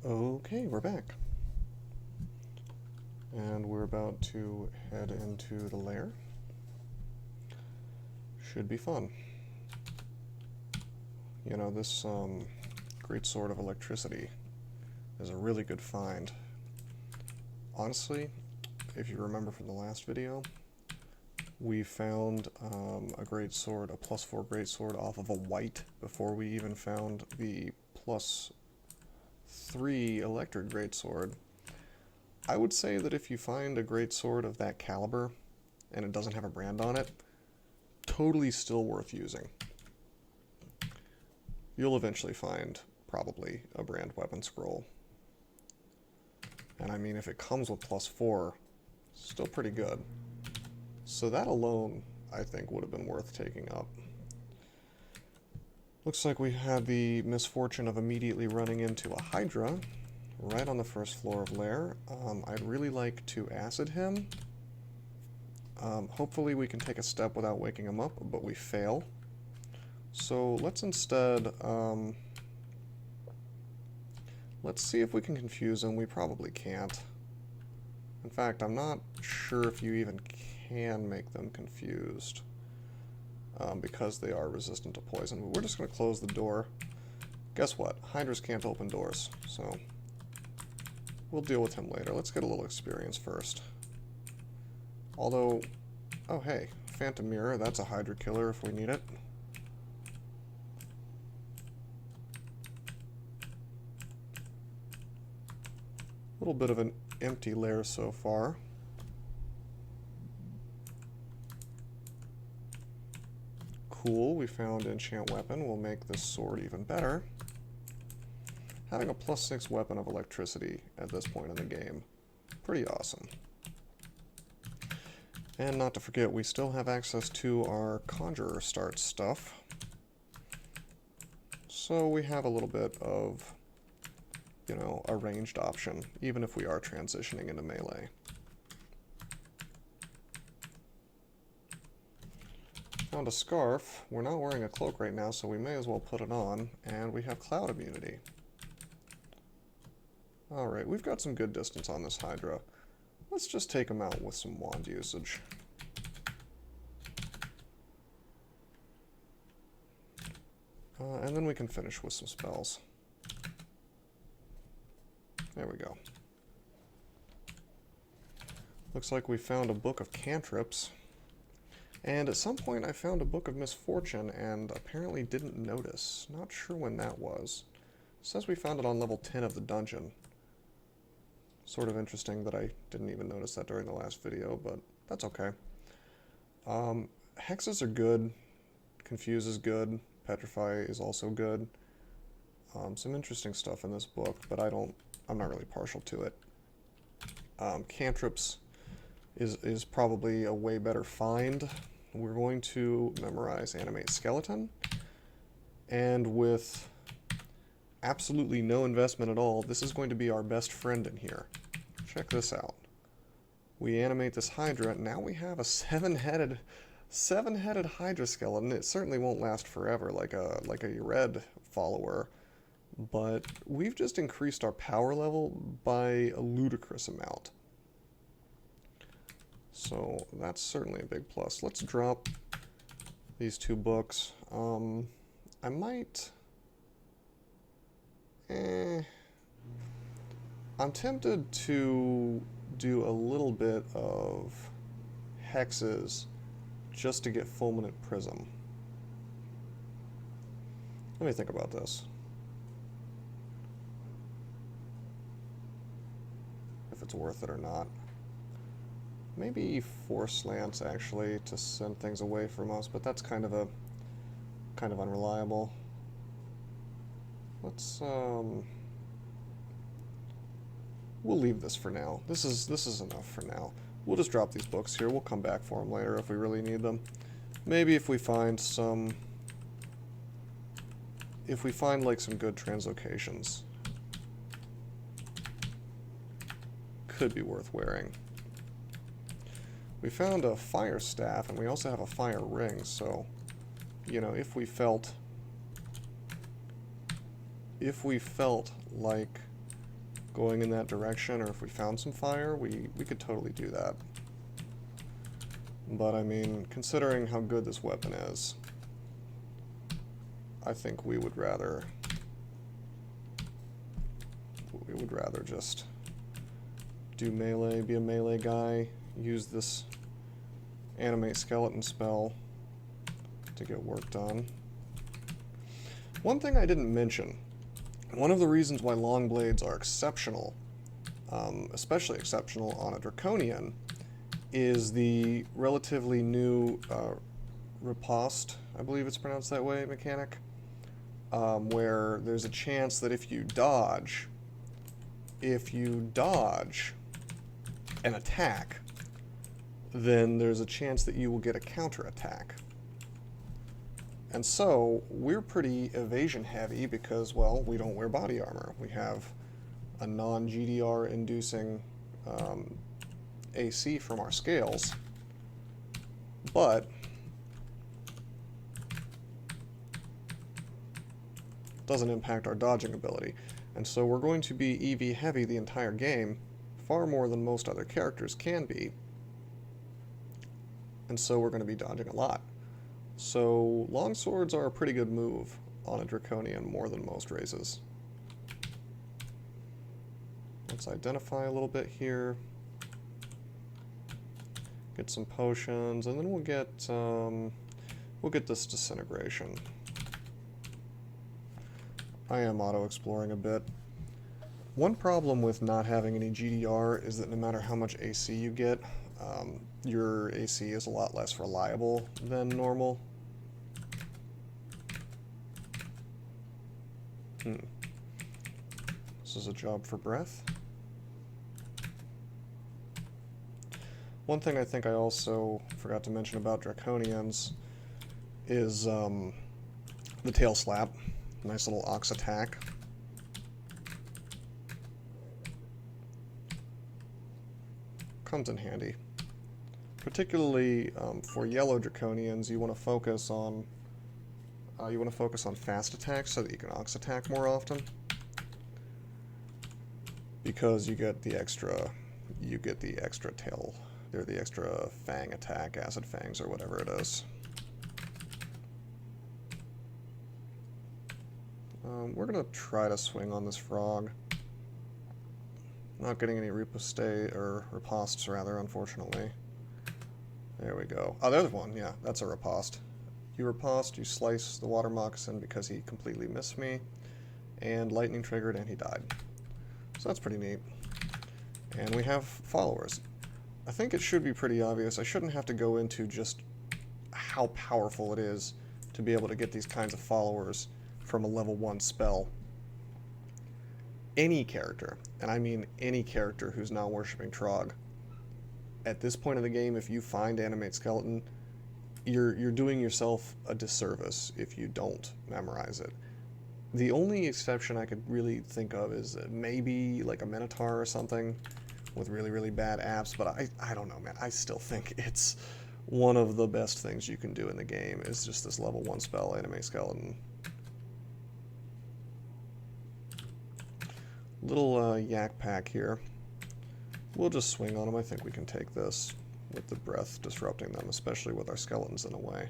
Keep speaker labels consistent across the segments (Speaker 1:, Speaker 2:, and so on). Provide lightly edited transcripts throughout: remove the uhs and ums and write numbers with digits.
Speaker 1: Okay, we're back. And we're about to head into the lair. Should be fun. You know, this great sword of electricity is a really good find. Honestly, if you remember from the last video, we found a great sword, a +4 great sword off of a white before we even found the +3 electric great sword. I would say that if you find a great sword of that caliber and it doesn't have a brand on it, totally still worth using. You'll eventually find probably a brand weapon scroll. And I mean, if it comes with +4, still pretty good. So that alone, I think, would have been worth taking up. Looks like we had the misfortune of immediately running into a Hydra right on the first floor of Lair. I'd really like to acid him. Hopefully we can take a step without waking him up, but we fail. So let's instead, let's see if we can confuse him. We probably can't. In fact, I'm not sure if you even can make them confused, because they are resistant to poison. But we're just going to close the door. Guess what? Hydras can't open doors, so we'll deal with him later. Let's get a little experience first. Although, oh hey, Phantom Mirror, that's a Hydra killer if we need it. A little bit of an empty lair so far. Cool, we found enchant weapon. We'll make this sword even better. Having a +6 weapon of electricity at this point in the game, pretty awesome. And not to forget, we still have access to our Conjurer start stuff. So we have a little bit of, you know, a ranged option, even if we are transitioning into melee. Found a scarf. We're not wearing a cloak right now, so we may as well put it on, and we have cloud immunity. Alright, we've got some good distance on this Hydra. Let's just take him out with some wand usage. And then we can finish with some spells. There we go. Looks like we found a book of cantrips. And at some point I found a book of misfortune and apparently didn't notice. Not sure when that was. It says we found it on level 10 of the dungeon. Sort of interesting that I didn't even notice that during the last video, but that's okay. Hexes are good. Confuse is good. Petrify is also good. Some interesting stuff in this book, but I'm not really partial to it. Cantrips is probably a way better find. We're going to memorize Animate Skeleton, and with absolutely no investment at all, this is going to be our best friend in here. Check this out. We animate this Hydra, now we have a seven-headed Hydra skeleton. It certainly won't last forever like a red follower, but we've just increased our power level by a ludicrous amount. So that's certainly a big plus. Let's drop these two books. I might... I'm tempted to do a little bit of hexes just to get Fulminant Prism. Let me think about this. If it's worth it or not. Maybe Force Lance, actually, to send things away from us, but that's kind of unreliable. Let's, we'll leave this for now. This is enough for now. We'll just drop these books here. We'll come back for them later if we really need them. Maybe if we find some... If we find, like, some good translocations. Could be worth wearing. We found a fire staff, and we also have a fire ring, so... You know, if we felt like going in that direction, or if we found some fire, we could totally do that. But I mean, considering how good this weapon is, I think we would rather just do melee, be a melee guy, use this animate skeleton spell to get work done. One thing I didn't mention, one of the reasons why long blades are exceptional, especially exceptional on a Draconian, is the relatively new riposte, I believe it's pronounced that way, mechanic, where there's a chance that if you dodge an attack, then there's a chance that you will get a counterattack. And so, we're pretty evasion heavy because, well, we don't wear body armor. We have a non-GDR inducing AC from our scales, but doesn't impact our dodging ability. And so we're going to be EV heavy the entire game, far more than most other characters can be. And so we're going to be dodging a lot. So longswords are a pretty good move on a Draconian more than most races. Let's identify a little bit here. Get some potions, and then we'll get this disintegration. I am auto-exploring a bit. One problem with not having any GDR is that no matter how much AC you get, your AC is a lot less reliable than normal. This is a job for breath. One thing I think I also forgot to mention about Draconians is the tail slap. Nice little ox attack. Comes in handy. Particularly for yellow Draconians, you want to focus on fast attacks so that you can ox attack more often, because you get the extra tail, or the extra fang attack, acid fangs or whatever it is. We're gonna try to swing on this frog. Not getting any ripostes rather, unfortunately. There we go. Oh, there's one. Yeah, that's a riposte. You riposte, you slice the water moccasin because he completely missed me, and lightning triggered and he died. So that's pretty neat. And we have followers. I think it should be pretty obvious. I shouldn't have to go into just how powerful it is to be able to get these kinds of followers from a level 1 spell. Any character, and I mean any character who's not worshipping Trog, at this point of the game, if you find Animate Skeleton, you're doing yourself a disservice if you don't memorize it. The only exception I could really think of is maybe like a Minotaur or something with really, really bad apps, but I don't know, man. I still think it's one of the best things you can do in the game is just this level 1 spell, Animate Skeleton. Little yak pack here. We'll just swing on them. I think we can take this with the breath disrupting them, especially with our skeletons in a way.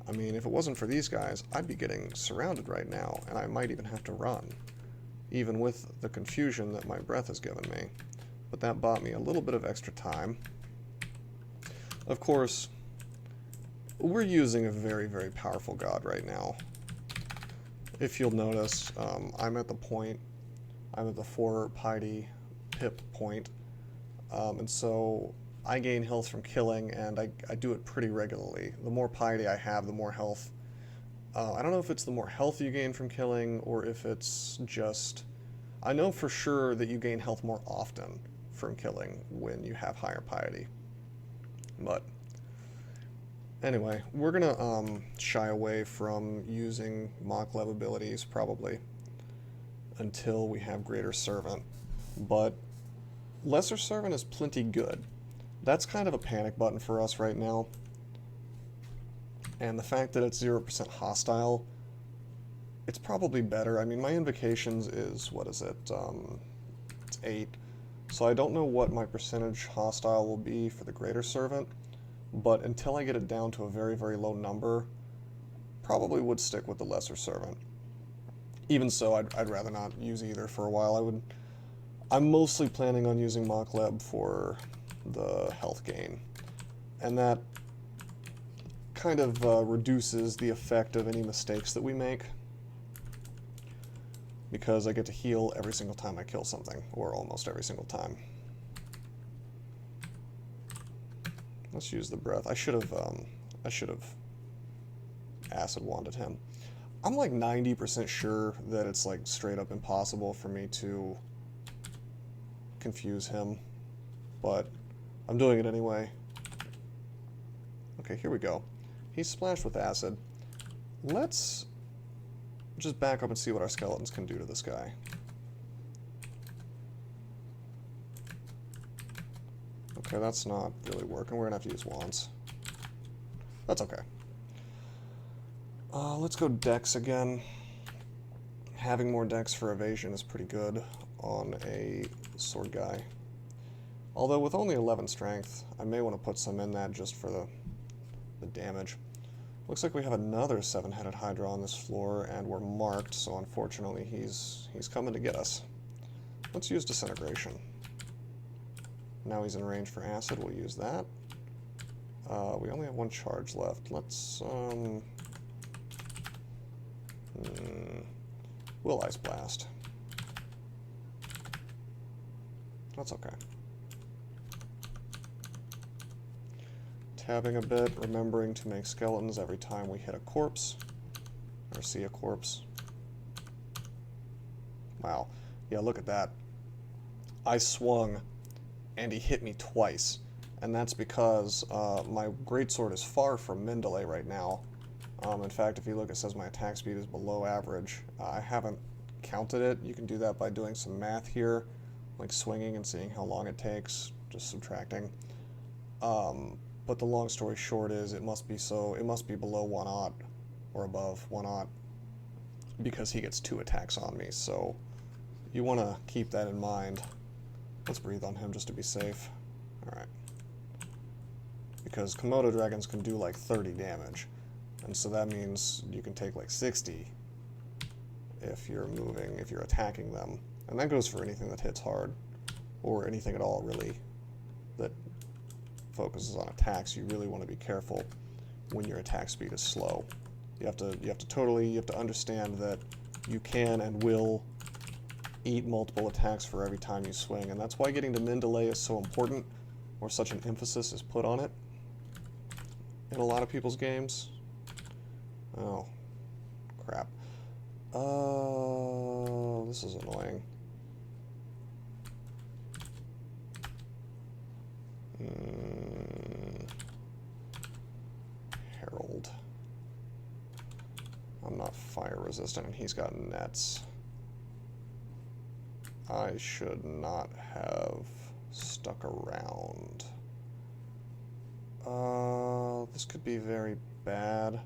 Speaker 1: I mean, if it wasn't for these guys, I'd be getting surrounded right now, and I might even have to run, even with the confusion that my breath has given me. But that bought me a little bit of extra time. Of course, we're using a very, very powerful god right now. If you'll notice, I'm at the 4 piety pip point, and so I gain health from killing, and I do it pretty regularly. The more piety I have, the more health. I don't know if it's the more health you gain from killing, or if it's just... I know for sure that you gain health more often from killing when you have higher piety. But anyway, we're gonna shy away from using Mock Lev abilities, probably, until we have Greater Servant. But Lesser Servant is plenty good. That's kind of a panic button for us right now. And the fact that it's 0% hostile, it's probably better. I mean, my Invocations is, what is it? It's it's 8. So I don't know what my percentage hostile will be for the Greater Servant, but until I get it down to a very, very low number, probably would stick with the Lesser Servant. Even so, I'd rather not use either for a while. I'm mostly planning on using Mokleb for the health gain, and that kind of reduces the effect of any mistakes that we make, because I get to heal every single time I kill something, or almost every single time. Let's use the breath. I should have acid wanded him. I'm like 90% sure that it's like straight up impossible for me to confuse him, but I'm doing it anyway. Okay, here we go. He's splashed with acid. Let's just back up and see what our skeletons can do to this guy. Okay, that's not really working. We're gonna have to use wands. That's okay. Let's go dex again. Having more dex for evasion is pretty good on a sword guy. Although with only 11 strength, I may want to put some in that just for the damage. Looks like we have another 7-headed Hydra on this floor, and we're marked, so unfortunately he's coming to get us. Let's use Disintegration. Now he's in range for acid, we'll use that. We only have 1 charge left. Let's, we'll Ice Blast. That's okay. Tabbing a bit, remembering to make skeletons every time we hit a corpse, or see a corpse. Wow. Yeah, look at that. I swung, and he hit me twice. And that's because my greatsword is far from Mendeley right now. In fact, if you look, it says my attack speed is below average. I haven't counted it. You can do that by doing some math here, like swinging and seeing how long it takes, just subtracting. But the long story short is it must be below 1-0 or above 1-0 because he gets 2 attacks on me. So you want to keep that in mind. Let's breathe on him just to be safe. Alright. Because Komodo dragons can do like 30 damage. And so that means you can take like 60 if you're attacking them. And that goes for anything that hits hard, or anything at all really that focuses on attacks. You really want to be careful when your attack speed is slow. You have to understand that you can and will eat multiple attacks for every time you swing, and that's why getting to Mendeley is so important, or such an emphasis is put on it in a lot of people's games. Oh, crap. Oh, this is annoying. Herald. I'm not fire resistant, and he's got nets. I should not have stuck around. This could be very bad.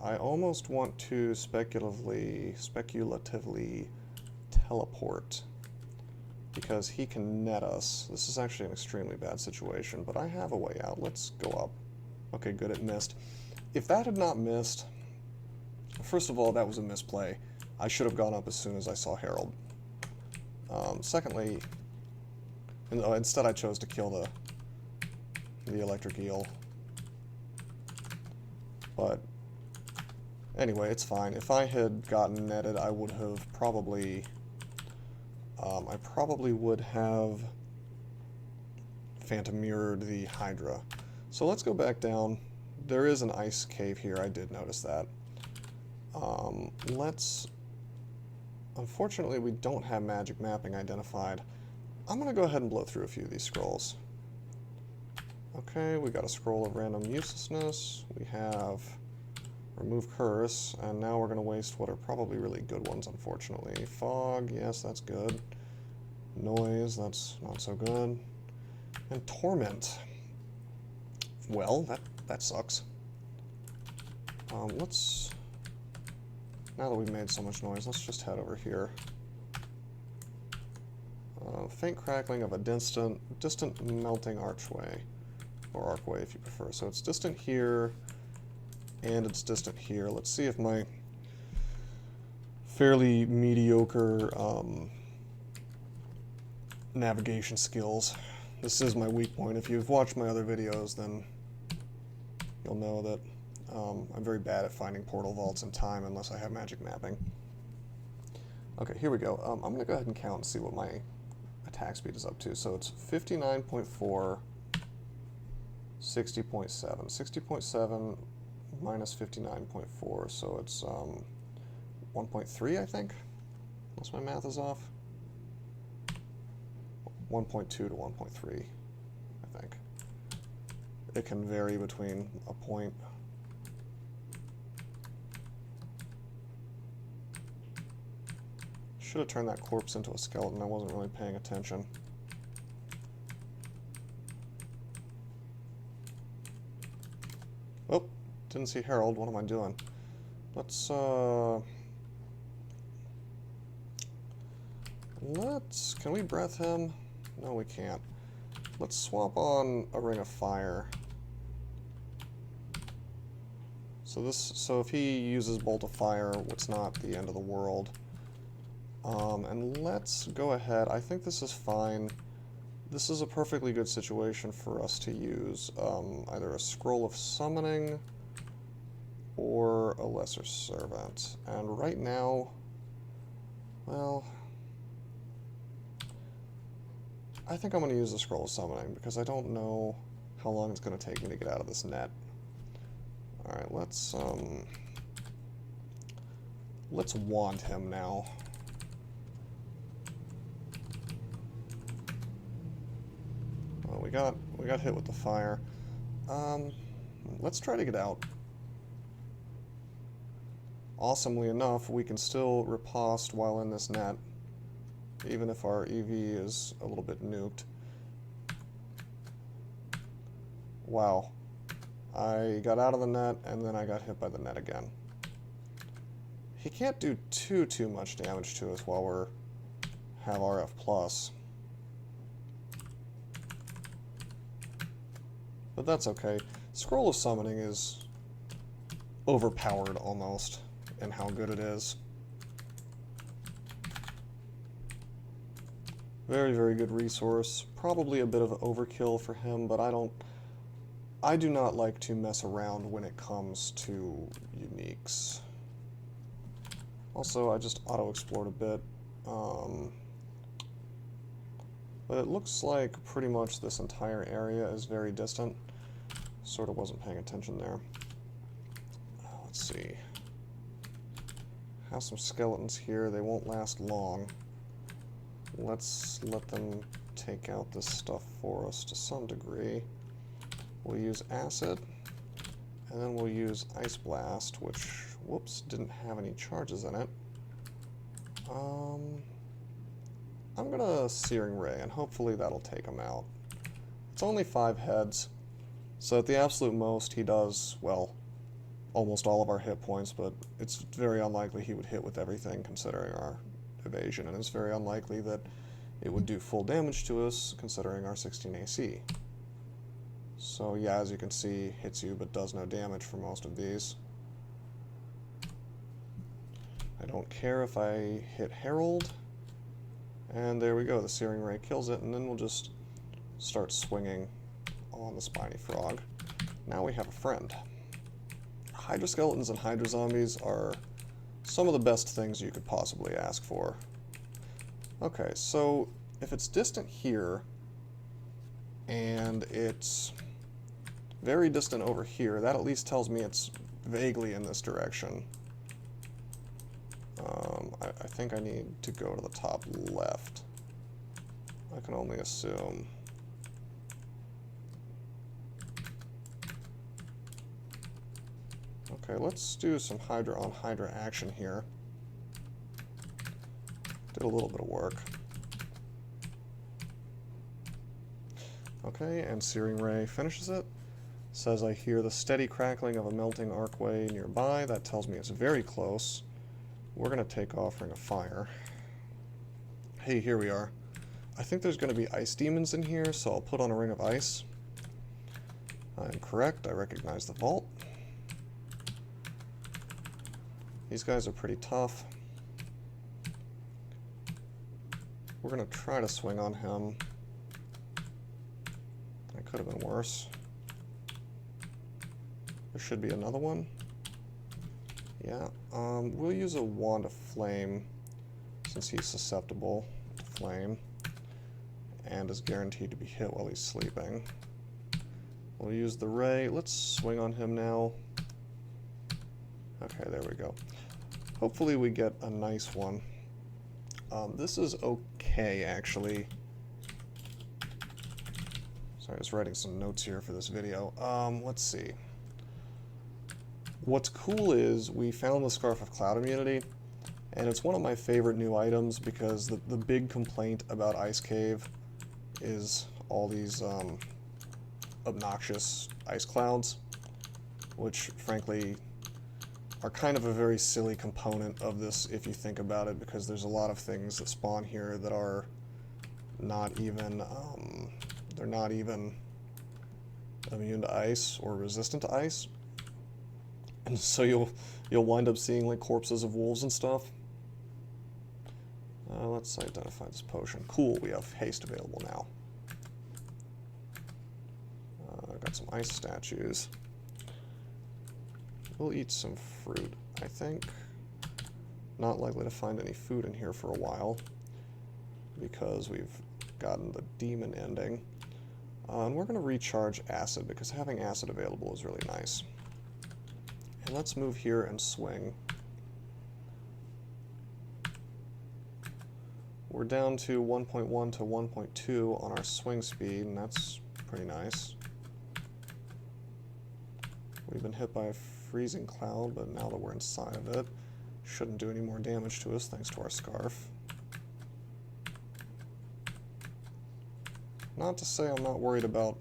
Speaker 1: I almost want to speculatively teleport, because he can net us. This is actually an extremely bad situation, but I have a way out. Let's go up. Okay, good, it missed. If that had not missed, first of all, that was a misplay. I should have gone up as soon as I saw Herald. Secondly, instead I chose to kill the electric eel. But anyway, it's fine. If I had gotten netted, I would have probably... I probably would have phantom mirrored the Hydra. So let's go back down. There is an ice cave here, I did notice that. Unfortunately, we don't have magic mapping identified. I'm going to go ahead and blow through a few of these scrolls. Okay, we got a scroll of random uselessness. We have remove curse, and now we're going to waste what are probably really good ones, unfortunately. Fog, yes, that's good. Noise, that's not so good. And torment. Well, that sucks. Now that we've made so much noise, let's just head over here. Faint crackling of a distant melting archway, or archway if you prefer. So it's distant here, and it's distant here. Let's see if my fairly mediocre navigation skills. This is my weak point. If you've watched my other videos, then you'll know that I'm very bad at finding portal vaults in time unless I have magic mapping. Okay, here we go. I'm going to go ahead and count and see what my attack speed is up to. So it's 59.4, 60.7. 60.7 minus 59.4, so it's 1.3, I think, unless my math is off. 1.2 to 1.3, I think. It can vary between a point. Should have turned that corpse into a skeleton. I wasn't really paying attention. Oh, didn't see Harold. What am I doing? Can we breath him? No, we can't. Let's swap on a ring of fire. So if he uses bolt of fire, it's not the end of the world. And let's go ahead. I think this is fine. This is a perfectly good situation for us to use either a scroll of summoning or a lesser servant. And right now, well, I think I'm going to use the scroll of summoning because I don't know how long it's going to take me to get out of this net. All right, let's wand him now. Well, we got hit with the fire. Let's try to get out. Awesomely enough, we can still riposte while in this net, even if our EV is a little bit nuked. Wow. I got out of the net, and then I got hit by the net again. He can't do too much damage to us while we have RF+. But that's okay. Scroll of Summoning is overpowered almost in how good it is. Very, very good resource. Probably a bit of overkill for him, but I do not like to mess around when it comes to uniques. Also, I just auto-explored a bit. But it looks like pretty much this entire area is very distant. Sort of wasn't paying attention there. Let's see. Have some skeletons here. They won't last long. Let's let them take out this stuff for us to some degree. We'll use acid, and then we'll use ice blast, which, whoops, didn't have any charges in it. I'm gonna Searing Ray, and hopefully that'll take him out. It's only 5 heads, so at the absolute most he does, well, almost all of our hit points, but it's very unlikely he would hit with everything considering our evasion, and it's very unlikely that it would do full damage to us considering our 16 AC. So yeah, as you can see, hits you but does no damage for most of these. I don't care if I hit Herald. And there we go, the Searing Ray kills it, and then we'll just start swinging on the Spiny Frog. Now we have a friend. Hydra Skeletons and Hydra Zombies are some of the best things you could possibly ask for. Okay, so if it's distant here, and it's very distant over here, that at least tells me it's vaguely in this direction. I think I need to go to the top left. I can only assume. Okay, let's do some Hydra on Hydra action here. Did a little bit of work. Okay, and Searing Ray finishes it. Says I hear the steady crackling of a melting archway nearby. That tells me it's very close. We're going to take off Ring of Fire. Hey, here we are. I think there's going to be ice demons in here, so I'll put on a ring of ice. I'm correct. I recognize the vault. These guys are pretty tough. We're going to try to swing on him. That could have been worse. There should be another one. Yeah, we'll use a wand of flame since he's susceptible to flame and is guaranteed to be hit while he's sleeping. We'll use the ray. Let's swing on him now. Okay, there we go. Hopefully we get a nice one. This is okay, actually. Sorry, I was writing some notes here for this video. Let's see. What's cool is we found the Scarf of Cloud immunity, and it's one of my favorite new items because the big complaint about Ice Cave is all these obnoxious ice clouds, which frankly are kind of a very silly component of this if you think about it, because there's a lot of things that spawn here that are not even they're not even immune to ice or resistant to ice. And so you'll wind up seeing like corpses of wolves and stuff. Let's identify this potion. Cool, we have haste available now. I've got some ice statues. We'll eat some fruit, I think. Not likely to find any food in here for a while because we've gotten the demon ending. And we're going to recharge acid because having acid available is really nice. And let's move here and swing. We're down to 1.1 to 1.2 on our swing speed, and that's pretty nice. We've been hit by a freezing cloud, but now that we're inside of it, shouldn't do any more damage to us thanks to our scarf. Not to say I'm not worried about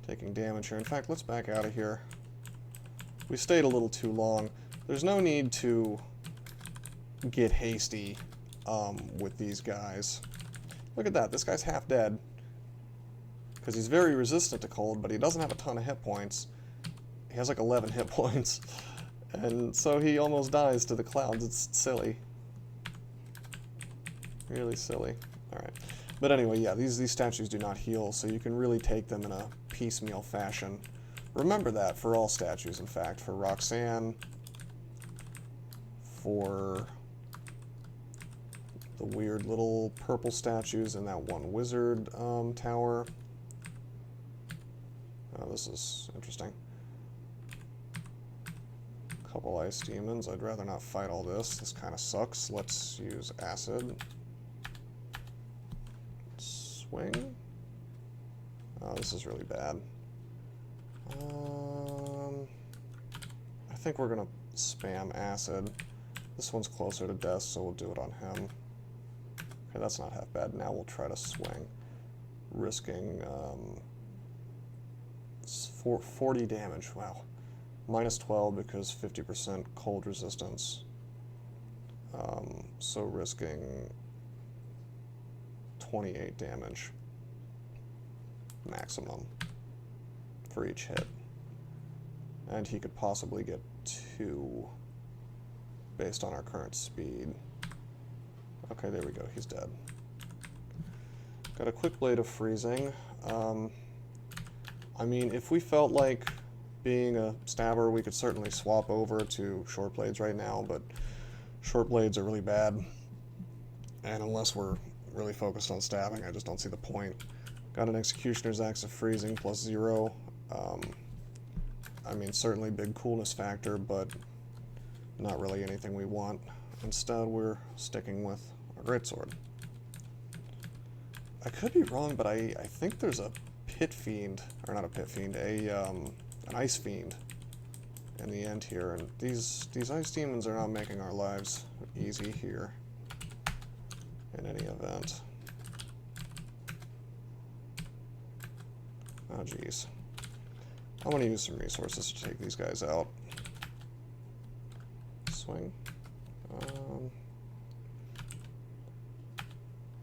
Speaker 1: taking damage here. In fact, let's back out of here. We stayed a little too long. There's no need to get hasty with these guys. Look at that. This guy's half dead because he's very resistant to cold, but he doesn't have a ton of hit points. He has like 11 hit points, and so he almost dies to the clouds. It's silly. Really silly. Alright. But anyway, yeah, these statues do not heal, so you can really take them in a piecemeal fashion. Remember that for all statues, in fact. For Roxanne, for the weird little purple statues in that one wizard tower. Oh, this is interesting. Couple ice demons. I'd rather not fight all this. This kind of sucks. Let's use acid. Swing. Oh, this is really bad. I think we're gonna spam acid. This one's closer to death, so we'll do it on him. Okay, that's not half bad. Now we'll try to swing, risking 40 damage. Wow. Minus 12 because 50% cold resistance. So risking 28 damage maximum for each hit. And he could possibly get 2 based on our current speed. Okay, there we go. He's dead. Got a quick blade of freezing. I mean, if we felt like being a stabber, we could certainly swap over to short blades right now, but short blades are really bad. And unless we're really focused on stabbing, I just don't see the point. Got an Executioner's Axe of Freezing plus 0. I mean, certainly big coolness factor, but not really anything we want. Instead, we're sticking with a greatsword. I could be wrong, but I think there's a pit fiend, or not a pit fiend, an ice fiend in the end here, and these ice demons are not making our lives easy here in any event. Oh geez. I'm going to use some resources to take these guys out. Swing.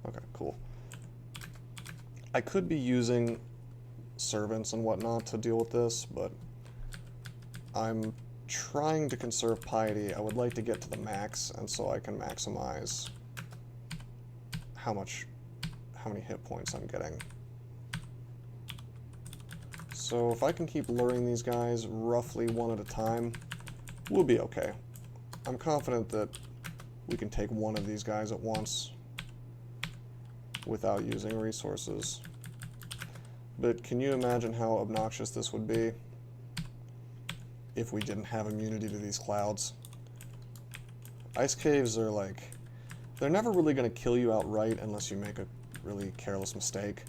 Speaker 1: Okay, cool. I could be using servants and whatnot to deal with this, but I'm trying to conserve piety. I would like to get to the max, and so I can maximize how many hit points I'm getting. So if I can keep luring these guys roughly one at a time, we'll be okay. I'm confident that we can take one of these guys at once without using resources. But can you imagine how obnoxious this would be if we didn't have immunity to these clouds? Ice caves are like, they're never really going to kill you outright unless you make a really careless mistake.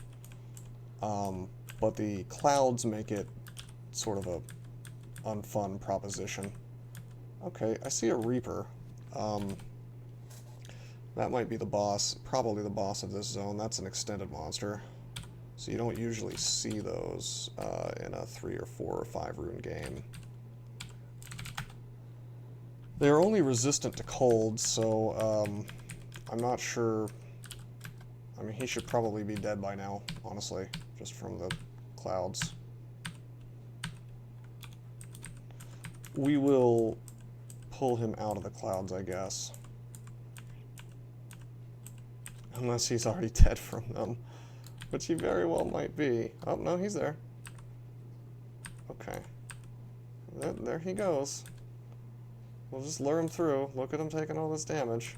Speaker 1: But the clouds make it sort of a unfun proposition. Okay, I see a Reaper. That might be the boss, probably the boss of this zone. That's an extended monster. So you don't usually see those in a 3 or 4 or 5 rune game. They're only resistant to cold, so I'm not sure. I mean, he should probably be dead by now, honestly, just from the clouds. We will pull him out of the clouds, I guess. Unless he's already dead from them, which he very well might be. Oh, no, he's there. Okay. There he goes. We'll just lure him through. Look at him taking all this damage.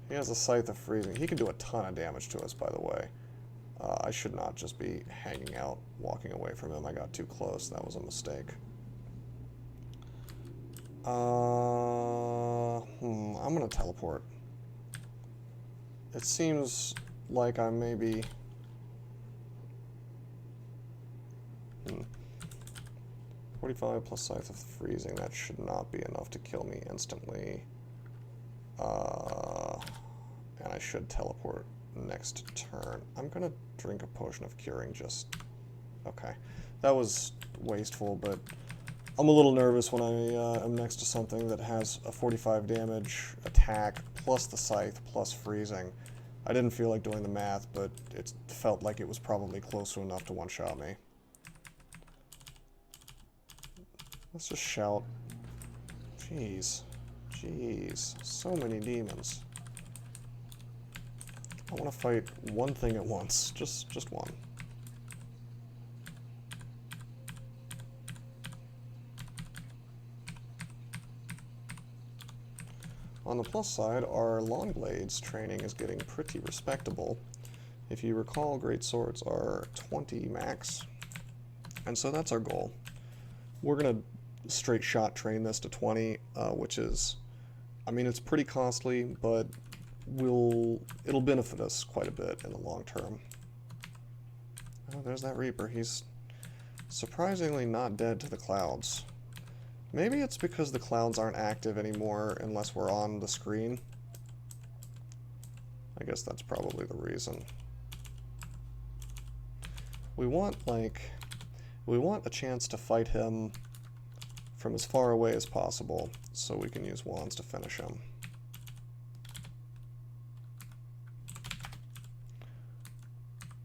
Speaker 1: He has a Scythe of Freezing. He can do a ton of damage to us, by the way. I should not just be hanging out, walking away from him. I got too close. That was a mistake. I'm going to teleport. It seems like I maybe... 45 plus Scythe of Freezing. That should not be enough to kill me instantly. And I should teleport next turn. I'm going to drink a potion of curing just... Okay. That was wasteful, but I'm a little nervous when I am next to something that has a 45 damage attack plus the Scythe plus freezing. I didn't feel like doing the math, but it felt like it was probably close to enough to one-shot me. Let's just shout. Jeez. Jeez. So many demons. I want to fight one thing at once. Just one. On the plus side, our Longblades training is getting pretty respectable. If you recall, great swords are 20 max, and so that's our goal. We're going to straight shot train this to 20, which is, I mean, it's pretty costly, but it'll benefit us quite a bit in the long term. Oh, there's that Reaper. He's surprisingly not dead to the clouds. Maybe it's because the clouds aren't active anymore unless we're on the screen. I guess that's probably the reason. We want a chance to fight him from as far away as possible, so we can use wands to finish him.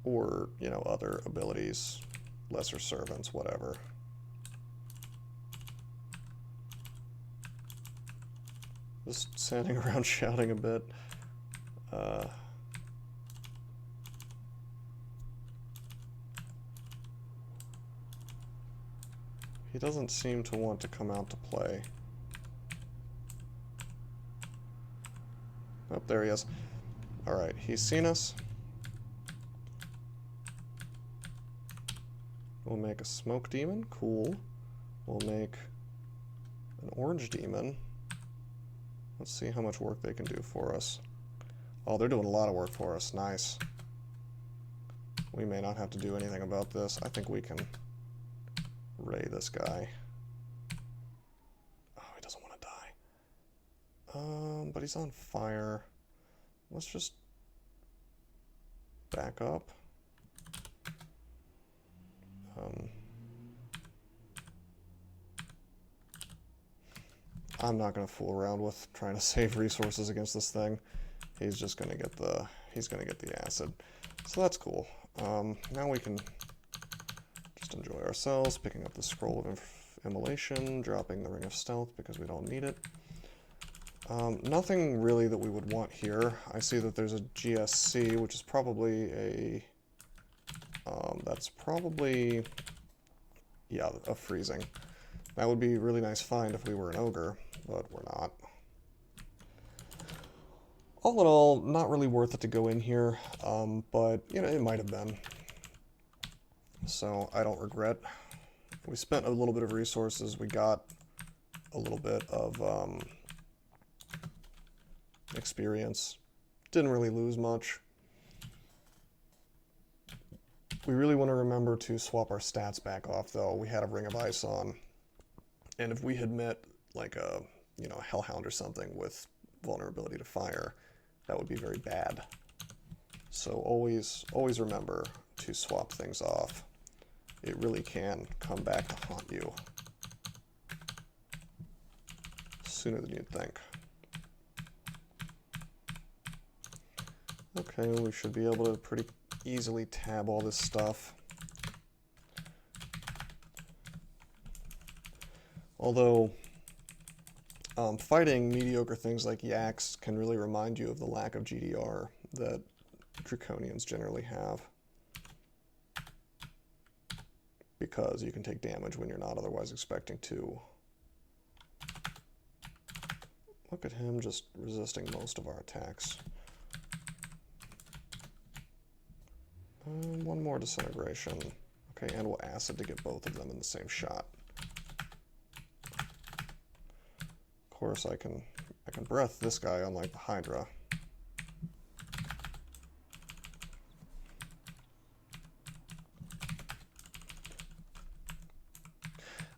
Speaker 1: Or, you know, other abilities, lesser servants, whatever. Just standing around shouting a bit. He doesn't seem to want to come out to play. Oh, there he is. Alright, he's seen us. We'll make a smoke demon. Cool. We'll make an orange demon. Let's see how much work they can do for us. Oh, they're doing a lot of work for us. Nice. We may not have to do anything about this. I think we can ray this guy. Oh, he doesn't want to die. But he's on fire. Let's just back up. I'm not going to fool around with trying to save resources against this thing. He's just going to get the he's going to get the acid. So that's cool. Now we can just enjoy ourselves, picking up the Scroll of Immolation, dropping the Ring of Stealth because we don't need it. Nothing really that we would want here. I see that there's a GSC, which is probably a... that's probably... yeah, a freezing. That would be a really nice find if we were an ogre, but we're not. All in all, not really worth it to go in here, but, you know, it might have been. So I don't regret. We spent a little bit of resources. We got a little bit of experience. Didn't really lose much. We really want to remember to swap our stats back off, though. We had a Ring of Ice on. And if we had met, like, a, you know, Hellhound or something with vulnerability to fire, that would be very bad. So always remember to swap things off. It really can come back to haunt you sooner than you'd think. Okay, we should be able to pretty easily tab all this stuff. Although, fighting mediocre things like Yaks can really remind you of the lack of GDR that Draconians generally have. Because you can take damage when you're not otherwise expecting to. Look at him just resisting most of our attacks. One more disintegration. Okay, and we'll acid to get both of them in the same shot. Of course, I can breath this guy unlike the Hydra.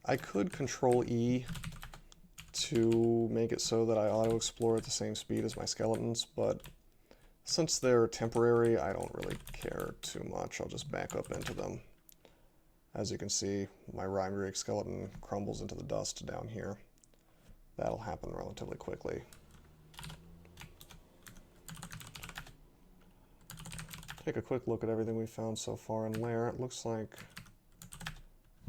Speaker 1: I could Control E to make it so that I auto-explore at the same speed as my skeletons, but since they're temporary, I don't really care too much. I'll just back up into them. As you can see, my Rhyme skeleton crumbles into the dust down here. That'll happen relatively quickly. Take a quick look at everything we found so far in Lair. It looks like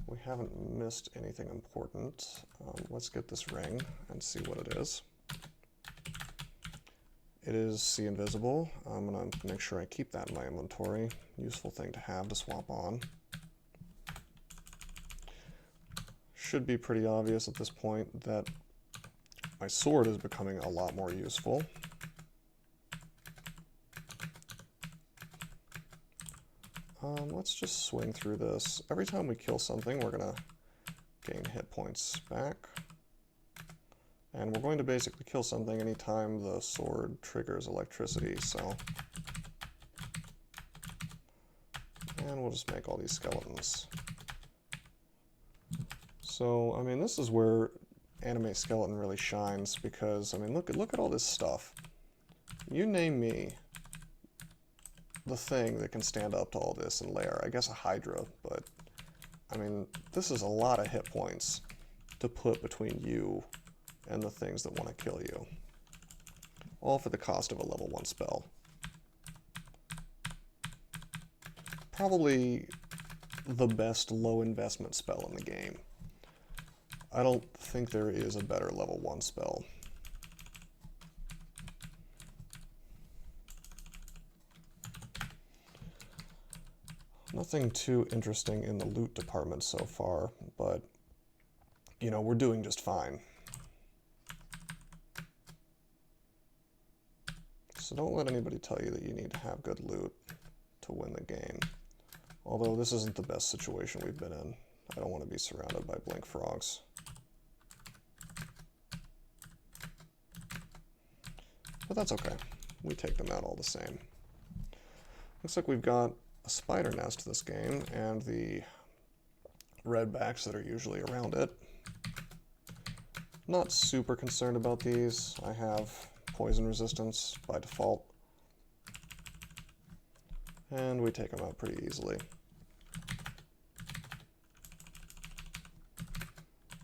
Speaker 1: we haven't missed anything important. Let's get this ring and see what it is. It is See Invisible. I'm going to make sure I keep that in my inventory. Useful thing to have to swap on. Should be pretty obvious at this point that my sword is becoming a lot more useful. Let's just swing through this. Every time we kill something, we're going to gain hit points back. And we're going to basically kill something anytime the sword triggers electricity, so... And we'll just make all these skeletons. So, I mean, this is where Animate Skeleton really shines, because, I mean, look at all this stuff. You name me the thing that can stand up to all this in Lair. I guess a Hydra, but, I mean, this is a lot of hit points to put between you and the things that want to kill you. All for the cost of a level 1 spell. Probably the best low investment spell in the game. I don't think there is a better level 1 spell. Nothing too interesting in the loot department so far, but, you know, we're doing just fine. So don't let anybody tell you that you need to have good loot to win the game. Although this isn't the best situation we've been in. I don't want to be surrounded by blink frogs. But that's okay. We take them out all the same. Looks like we've got a spider nest this game, and the redbacks that are usually around it. Not super concerned about these. I have poison resistance by default. And we take them out pretty easily.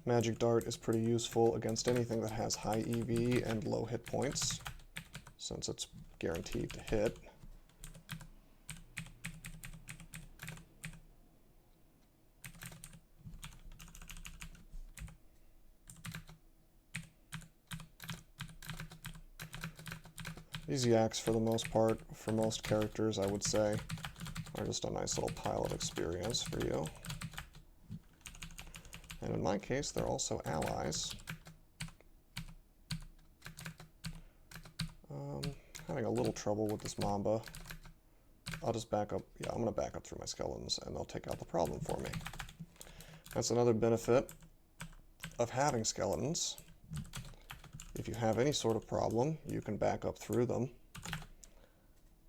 Speaker 1: Magic Dart is pretty useful against anything that has high EV and low hit points, since it's guaranteed to hit. These yaks, for the most part, for most characters, I would say, are just a nice little pile of experience for you. And in my case, they're also allies. Having a little trouble with this Mamba. I'll just back up. Yeah, I'm going to back up through my skeletons, and they'll take out the problem for me. That's another benefit of having skeletons. If you have any sort of problem, you can back up through them.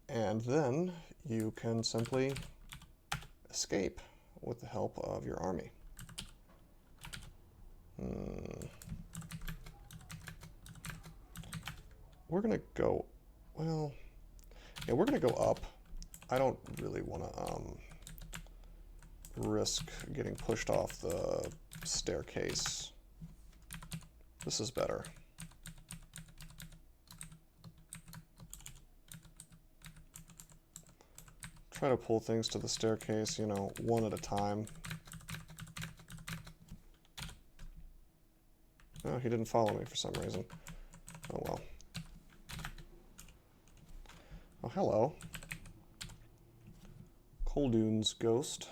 Speaker 1: And then you can simply escape with the help of your army. We're going to go, well, yeah, we're going to go up. I don't really want to risk getting pushed off the staircase. This is better. Try to pull things to the staircase, you know, one at a time. Oh, he didn't follow me for some reason. Oh well. Oh, hello. Coldune's Ghost.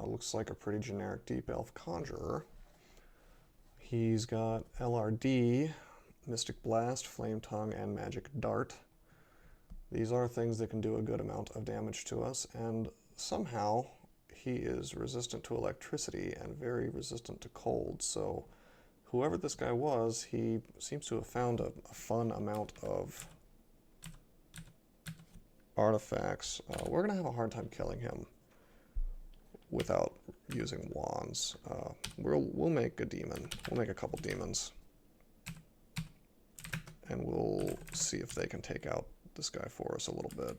Speaker 1: Looks like a pretty generic Deep Elf Conjurer. He's got LRD, Mystic Blast, Flame Tongue, and Magic Dart. These are things that can do a good amount of damage to us, and somehow he is resistant to electricity and very resistant to cold, so whoever this guy was, he seems to have found a fun amount of artifacts. We're going to have a hard time killing him without using wands. We'll make a demon. We'll make a couple demons. And we'll see if they can take out this guy for us a little bit.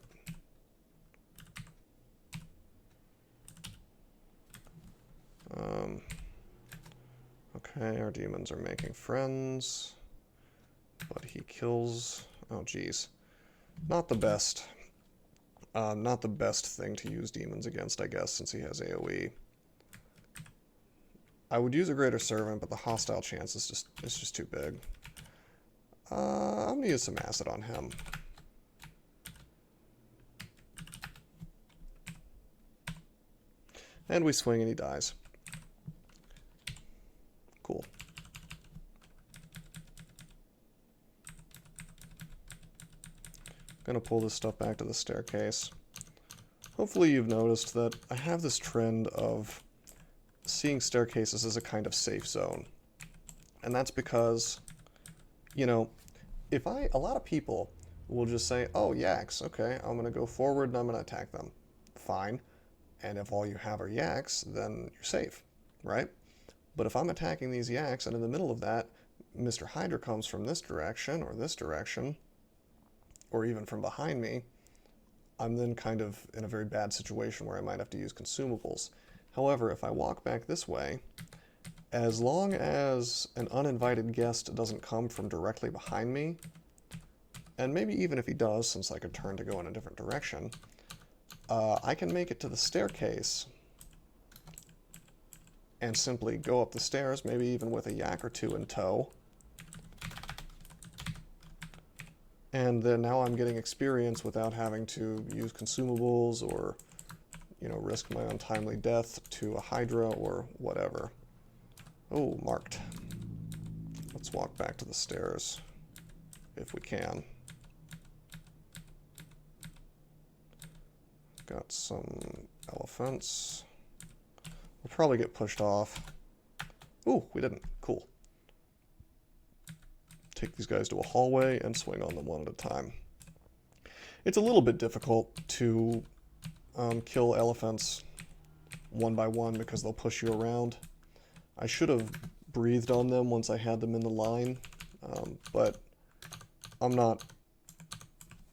Speaker 1: Okay, our demons are making friends, but he kills... Oh, geez. Not the best. Not the best thing to use demons against, I guess, since he has AoE. I would use a Greater Servant, but the hostile chance is just too big. I'm gonna use some acid on him. And we swing and he dies. Cool. Gonna pull this stuff back to the staircase. Hopefully you've noticed that I have this trend of seeing staircases as a kind of safe zone. And that's because, you know, a lot of people will just say, oh, yaks, okay, I'm gonna go forward and I'm gonna attack them. Fine. And if all you have are yaks, then you're safe, right? But if I'm attacking these yaks and in the middle of that, Mr. Hydra comes from this direction, or even from behind me, I'm then kind of in a very bad situation where I might have to use consumables. However, if I walk back this way, as long as an uninvited guest doesn't come from directly behind me, and maybe even if he does, since I could turn to go in a different direction, I can make it to the staircase and simply go up the stairs, maybe even with a yak or two in tow. And then now I'm getting experience without having to use consumables or, you know, risk my untimely death to a Hydra or whatever. Oh, marked. Let's walk back to the stairs if we can. Got some elephants. We'll probably get pushed off. Ooh, we didn't. Cool. Take these guys to a hallway and swing on them one at a time. It's a little bit difficult to kill elephants one by one because they'll push you around. I should have breathed on them once I had them in the line, but I'm not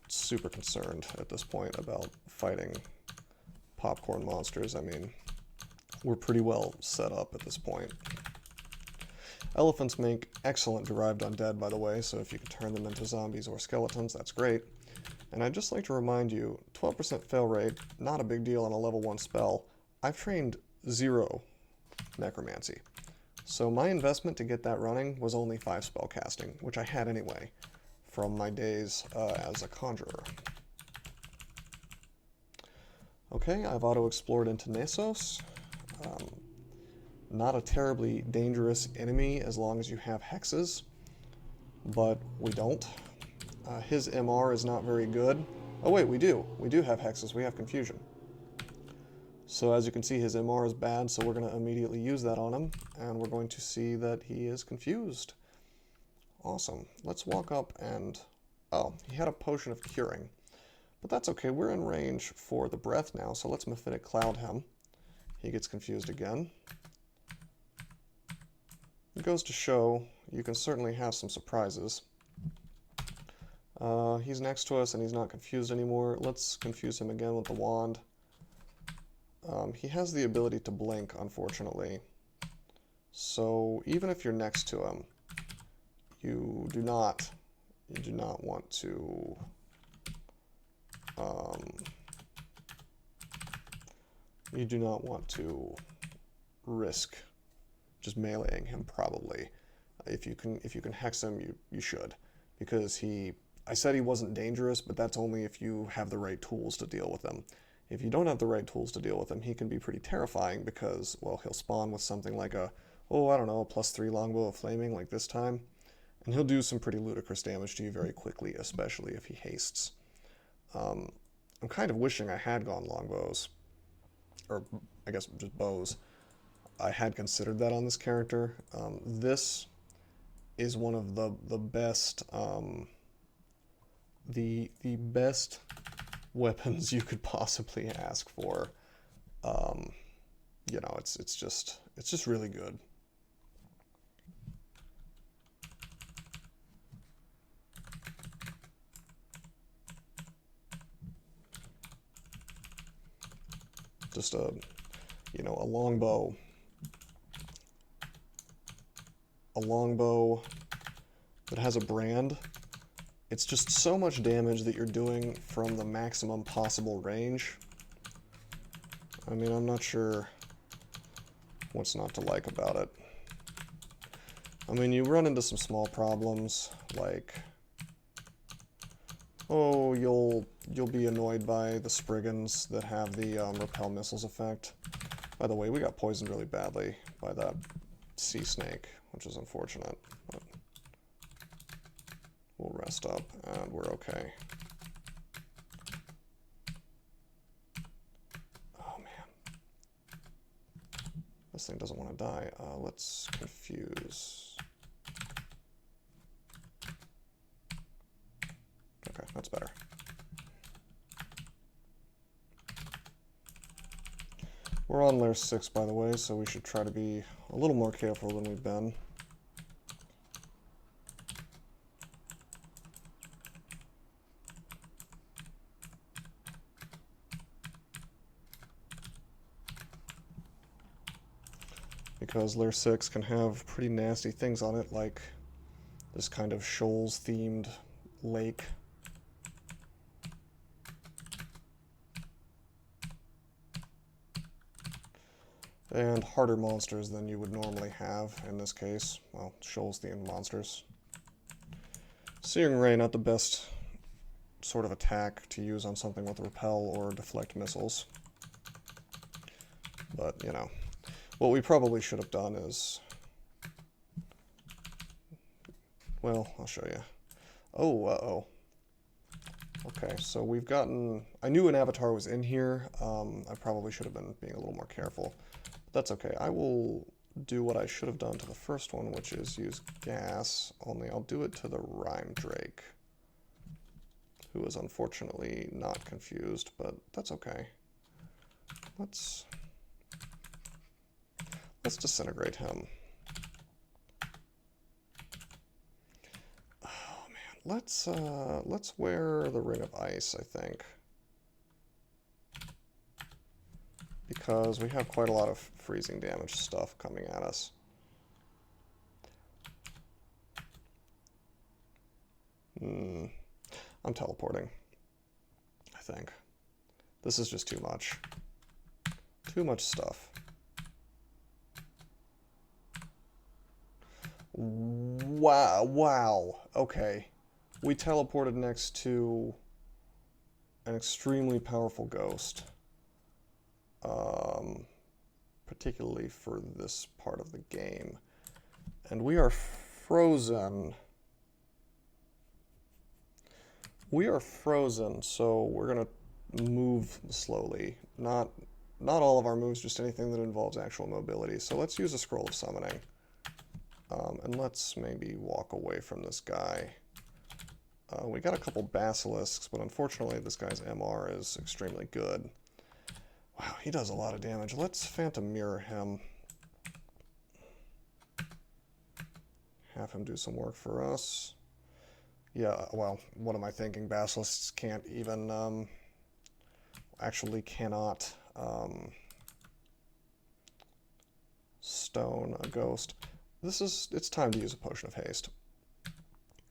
Speaker 1: super concerned at this point about fighting popcorn monsters. I mean, we're pretty well set up at this point. Elephants make excellent derived undead, by the way, so if you could turn them into zombies or skeletons, that's great. And I'd just like to remind you, 12% fail rate, not a big deal on a level 1 spell. I've trained 0 necromancy. So my investment to get that running was only 5 spell casting, which I had anyway. from my days as a conjurer. Okay, I've auto-explored into Nessos. Not a terribly dangerous enemy as long as you have hexes, but we don't. His MR is not very good. Oh wait, we do. We do have hexes. We have confusion. So as you can see, his MR is bad, so we're going to immediately use that on him, and we're going to see that he is confused. Awesome. Let's walk up and... Oh, he had a potion of curing. But that's okay. We're in range for the breath now, so let's Mephitic Cloud him. He gets confused again. It goes to show you can certainly have some surprises. He's next to us and he's not confused anymore. Let's confuse him again with the wand. He has the ability to blink, unfortunately. So even if you're next to him, you do not want to risk just meleeing him. Probably if you can hex him, you should, because I said he wasn't dangerous, but that's only if you have the right tools to deal with him. If you don't have the right tools to deal with him, he can be pretty terrifying because, well, he'll spawn with something like a, oh, I don't know, a +3 longbow of flaming like this time, and he'll do some pretty ludicrous damage to you very quickly, especially if he hastes. I'm kind of wishing I had gone longbows, or I guess just bows. I had considered that on this character. This is one of the best the best weapons you could possibly ask for. You know, it's just really good. Just a longbow. A longbow that has a brand. It's just so much damage that you're doing from the maximum possible range. I mean, I'm not sure what's not to like about it. I mean, you run into some small problems, like, oh, you'll be annoyed by the Spriggans that have the repel missiles effect. By the way, we got poisoned really badly by that sea snake, which is unfortunate. But we'll rest up, and we're okay. Oh, man. This thing doesn't want to die. Let's confuse. Okay, that's better. We're on Lair 6, by the way, so we should try to be a little more careful than we've been. Because Lair 6 can have pretty nasty things on it, like this kind of shoals-themed lake. And harder monsters than you would normally have in this case. Well, shoals-themed monsters. Searing Ray, not the best sort of attack to use on something with repel or deflect missiles. But, you know. What we probably should have done is... Well, I'll show you. Oh, uh-oh. Okay, so we've gotten... I knew an avatar was in here. I probably should have been being a little more careful. But that's okay. I will do what I should have done to the first one, which is use gas, only I'll do it to the Rhyme Drake, who is unfortunately not confused, but that's okay. Let's disintegrate him. Oh man, let's wear the Ring of Ice, I think, because we have quite a lot of freezing damage stuff coming at us. I'm teleporting, I think. This is just too much. Too much stuff. Wow, wow, okay. we teleported next to an extremely powerful ghost. Particularly for this part of the game. And we are frozen. We are frozen, so we're going to move slowly. Not all of our moves, just anything that involves actual mobility. So let's use a Scroll of Summoning. And let's maybe walk away from this guy. We got a couple basilisks, but unfortunately this guy's MR is extremely good. Wow, he does a lot of damage. Let's Phantom Mirror him. Have him do some work for us. Yeah, well, what am I thinking? Basilisks can't even, actually cannot, stone a ghost. It's time to use a Potion of Haste.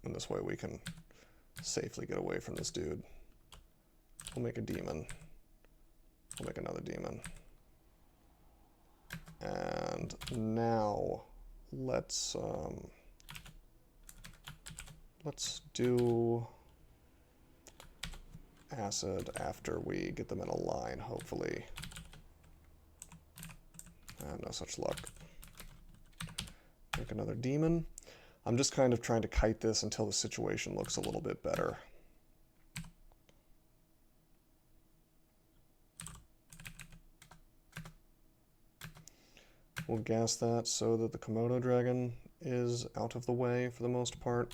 Speaker 1: And this way we can safely get away from this dude. We'll make a demon. We'll make another demon. And now let's do acid after we get them in a line, hopefully. No such luck. Make another demon. I'm just kind of trying to kite this until the situation looks a little bit better. We'll gas that so that the Komodo dragon is out of the way for the most part.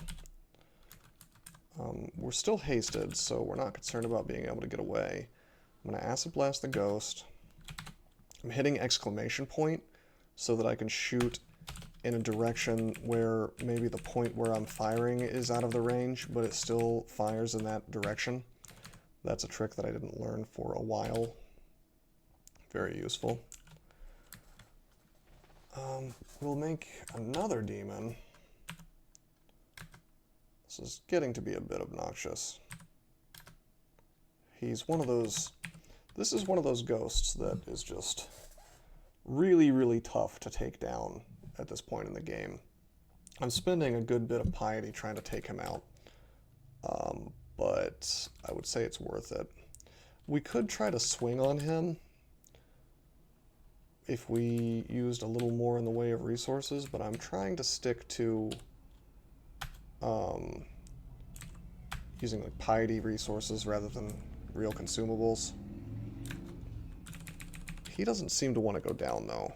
Speaker 1: We're still hasted, so we're not concerned about being able to get away. I'm going to Acid Blast the ghost. I'm hitting exclamation point so that I can shoot in a direction where maybe the point where I'm firing is out of the range, but it still fires in that direction. That's a trick that I didn't learn for a while. Very useful. We'll make another demon. This is getting to be a bit obnoxious. He's one of those... This is one of those ghosts that is just really, really tough to take down at this point in the game. I'm spending a good bit of piety trying to take him out, but I would say it's worth it. We could try to swing on him if we used a little more in the way of resources, but I'm trying to stick to using like piety resources rather than real consumables. He doesn't seem to want to go down though.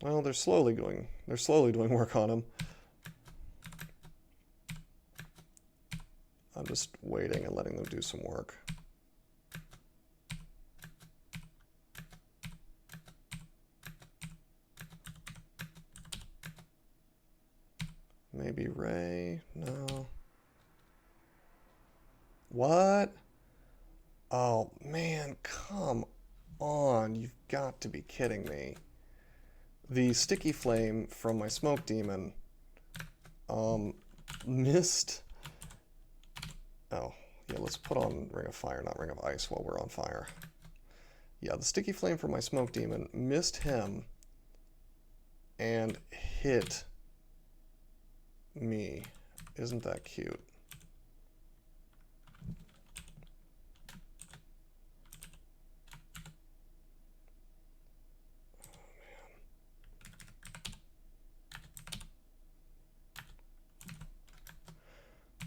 Speaker 1: Well, they're slowly doing work on him. I'm just waiting and letting them do some work. Maybe Ray? No. What? Oh, man, come on. You've got to be kidding me. The sticky flame from my smoke demon missed... Oh, yeah, let's put on Ring of Fire, not Ring of Ice, while we're on fire. Yeah, the sticky flame from my smoke demon missed him and hit me. Isn't that cute?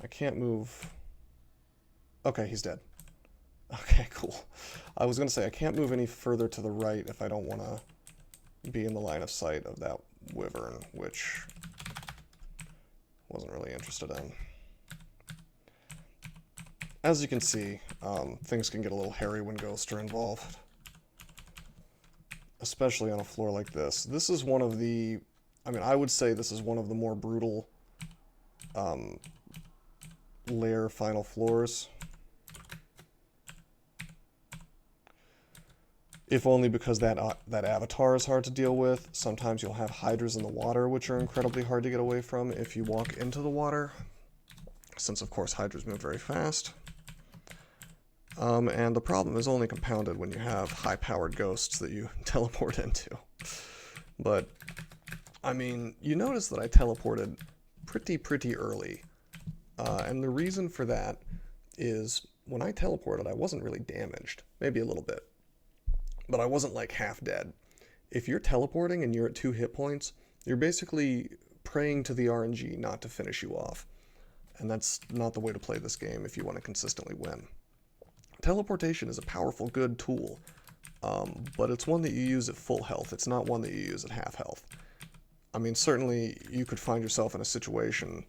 Speaker 1: I can't move. Okay, he's dead. Okay, cool. I was going to say, I can't move any further to the right if I don't want to be in the line of sight of that wyvern, which wasn't really interested in. As you can see, things can get a little hairy when ghosts are involved. Especially on a floor like this. This is one of the... I mean, I would say this is one of the more brutal Lair final floors. If only because that avatar is hard to deal with. Sometimes you'll have hydras in the water, which are incredibly hard to get away from if you walk into the water. Since, of course, hydras move very fast. And the problem is only compounded when you have high-powered ghosts that you teleport into. But, I mean, you notice that I teleported pretty early. And the reason for that is when I teleported, I wasn't really damaged. Maybe a little bit. But I wasn't like half dead. If you're teleporting and you're at 2 hit points, you're basically praying to the RNG not to finish you off. And that's not the way to play this game if you want to consistently win. Teleportation is a powerful, good tool, but it's one that you use at full health. It's not one that you use at half health. I mean, certainly you could find yourself in a situation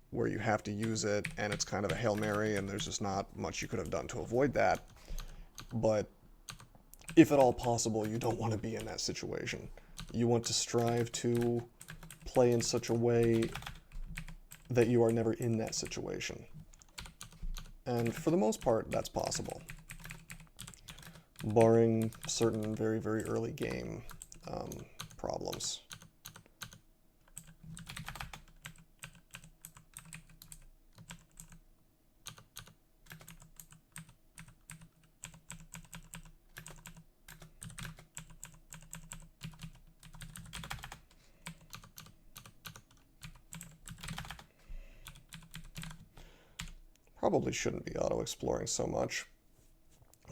Speaker 1: where you have to use it and it's kind of a Hail Mary and there's just not much you could have done to avoid that. But if at all possible, you don't want to be in that situation. You want to strive to play in such a way that you are never in that situation. And for the most part, that's possible. Barring certain very early game problems. Probably shouldn't be auto-exploring so much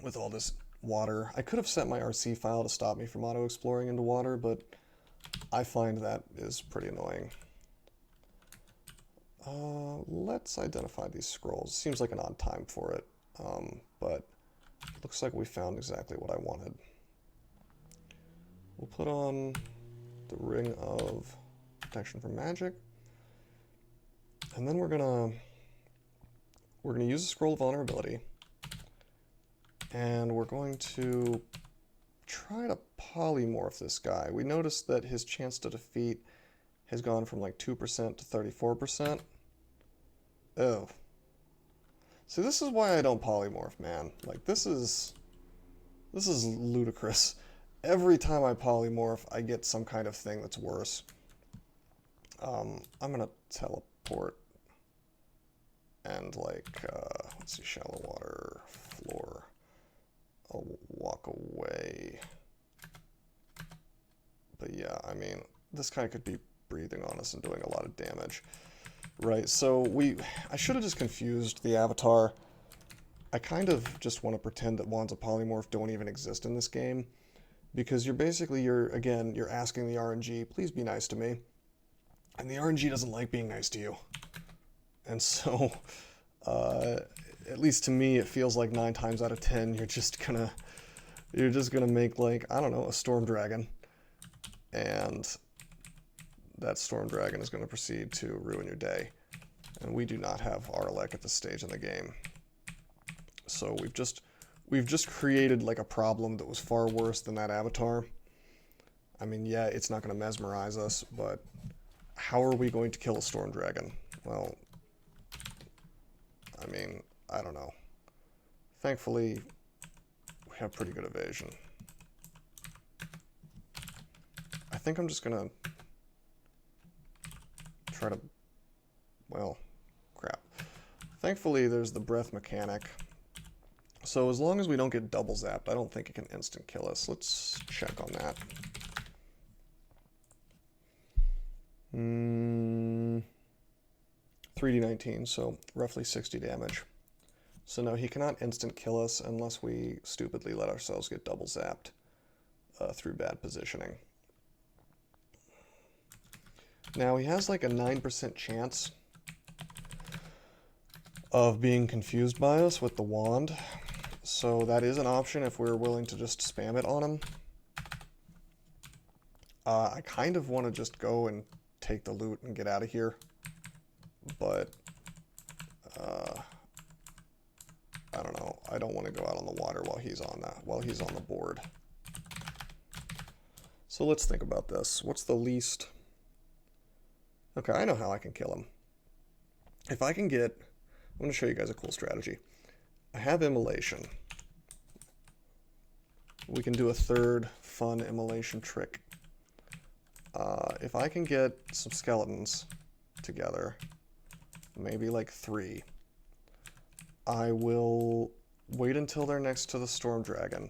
Speaker 1: with all this water. I could have set my RC file to stop me from auto-exploring into water, but I find that is pretty annoying. Let's identify these scrolls. Seems like an odd time for it, but looks like we found exactly what I wanted. We'll put on the Ring of Protection from Magic, and then we're gonna use the Scroll of Vulnerability, and we're going to try to polymorph this guy. We noticed that his chance to defeat has gone from like 2% to 34%. Oh. See, this is why I don't polymorph, man. Like, this is ludicrous. Every time I polymorph, I get some kind of thing that's worse. I'm gonna teleport. And like, let's see, shallow water, floor. I'll walk away. But yeah, I mean, this guy could be breathing on us and doing a lot of damage. Right, so I should have just confused the avatar. I kind of just want to pretend that wands of polymorph don't even exist in this game. Because you're asking the RNG, please be nice to me. And the RNG doesn't like being nice to you. And so, at least to me, it feels like 9 times out of 10, you're just gonna make, like, I don't know, a storm dragon, and that storm dragon is gonna proceed to ruin your day. And we do not have Arlek at this stage in the game, so we've just created like a problem that was far worse than that avatar. I mean, yeah, it's not gonna mesmerize us, but how are we going to kill a storm dragon? Well, I mean, I don't know. Thankfully, we have pretty good evasion. I think I'm just gonna try to, well, crap. Thankfully, there's the breath mechanic. So as long as we don't get double zapped, I don't think it can instant kill us. Let's check on that. 3d19, so roughly 60 damage. So no, he cannot instant kill us unless we stupidly let ourselves get double zapped through bad positioning. Now he has like a 9% chance of being confused by us with the wand, so that is an option if we're willing to just spam it on him. I kind of want to just go and take the loot and get out of here, but I don't know. I don't want to go out on the water while he's on the board. So let's think about this. What's the least? Okay, I know how I can kill him. If I can get, I'm going to show you guys a cool strategy. I have immolation. We can do a third fun immolation trick. If I can get some skeletons together, maybe like 3, I will wait until they're next to the Storm Dragon.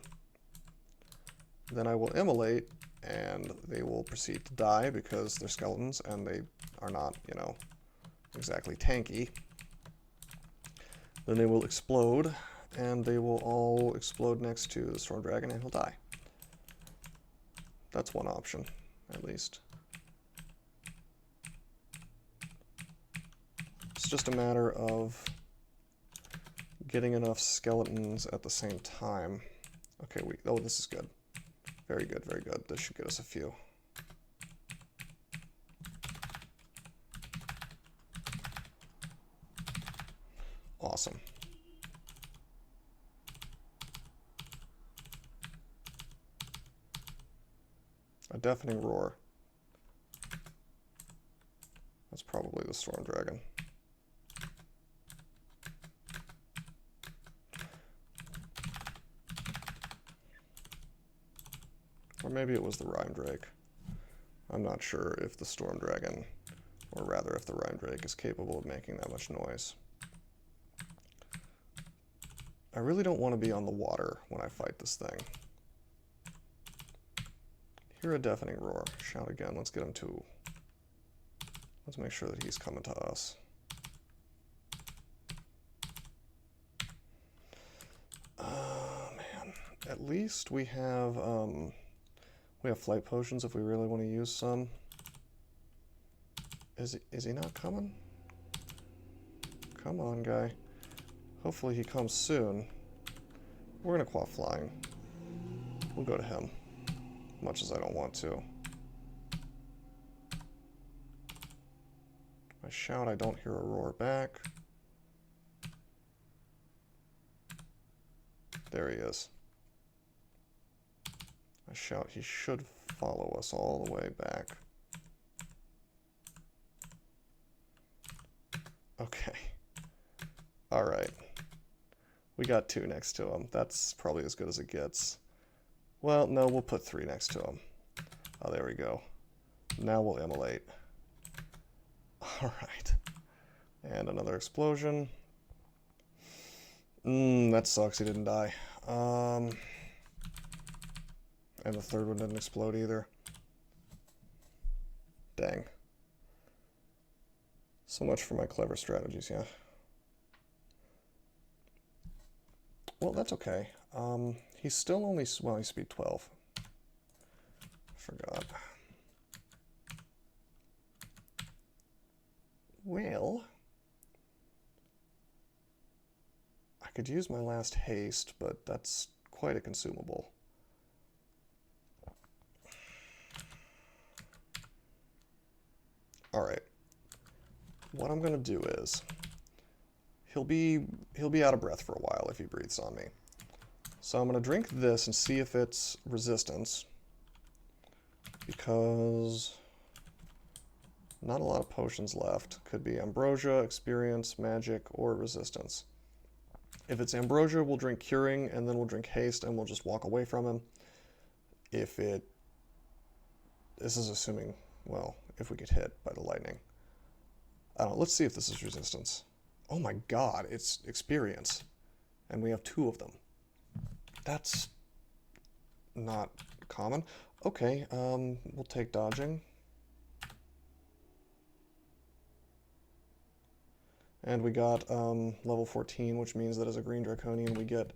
Speaker 1: Then I will immolate, and they will proceed to die because they're skeletons and they are not, you know, exactly tanky. Then they will explode, and they will all explode next to the Storm Dragon, and he'll die. That's one option, at least. It's just a matter of getting enough skeletons at the same time. Okay, oh, this is good. Very good, very good. This should get us a few. Awesome. A deafening roar. That's probably the Storm Dragon. Or maybe it was the Rime Drake. I'm not sure if the Storm Dragon, or rather if the Rime Drake, is capable of making that much noise. I really don't want to be on the water when I fight this thing. Hear a deafening roar. Shout again. Let's get him to... Let's make sure that he's coming to us. Man. At least we have flight potions if we really want to use some. Is he not coming? Come on, guy. Hopefully he comes soon. We're gonna quaff flying. We'll go to him. Much as I don't want to. I shout, I don't hear a roar back. There he is. I shout, he should follow us all the way back. Okay. Alright. We got 2 next to him. That's probably as good as it gets. Well, no, we'll put 3 next to him. Oh, there we go. Now we'll immolate. Alright. And another explosion. That sucks, he didn't die. And the third one didn't explode either. Dang. So much for my clever strategies, yeah. Well, that's okay. He's still only, well, he's speed 12. Forgot. Well, I could use my last haste, but that's quite a consumable. All right. What I'm gonna do is, he'll be out of breath for a while if he breathes on me. So I'm gonna drink this and see if it's resistance, because not a lot of potions left. Could be ambrosia, experience, magic, or resistance. If it's ambrosia, we'll drink curing, and then we'll drink haste, and we'll just walk away from him. If it, this is assuming, well, if we get hit by the lightning. I don't know, let's see if this is resistance. Oh my god, it's experience. And we have 2 of them. That's not common. Okay, we'll take dodging. And we got level 14, which means that as a green Draconian, we get